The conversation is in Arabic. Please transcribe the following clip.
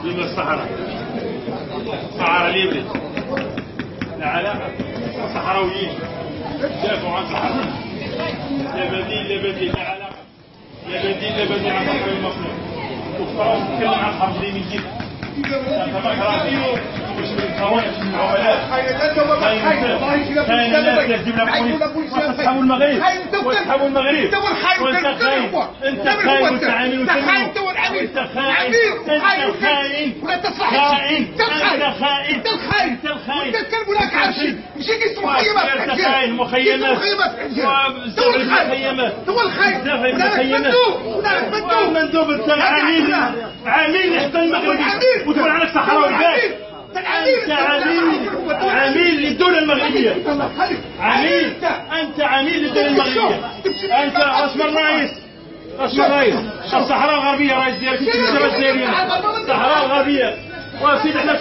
من الصحراء اليبرد لا علاقة صحراويين دافعوا عن الصحراء لا بديل لا علاقة لا بديل عن الصحراء المصري وفرنسا تتكلم عن الحرب اليمنية انت ما كرهتينه باش القوانين العملاء كاين الناس اللي تجيب لنا بوليس وتسحبوا المغرب وتسحبوا المغرب وانت خاين انت خاين وتعامل وتعامل انت خاين انت خاين ولا تصحي انت خاين وانت تكلم ولا عارفين ماشي كيس مخيمات انت خاين مخيمات هو الخاين مندوب انت عميل حتى المغربي وتقول عنك صحراوي انت عميل للدولة المغربية انت عميل للدولة المغربية انت رسم الرئيس الصحراء الغربية رئيس ديالك الصحراء الغربية وسيد احنا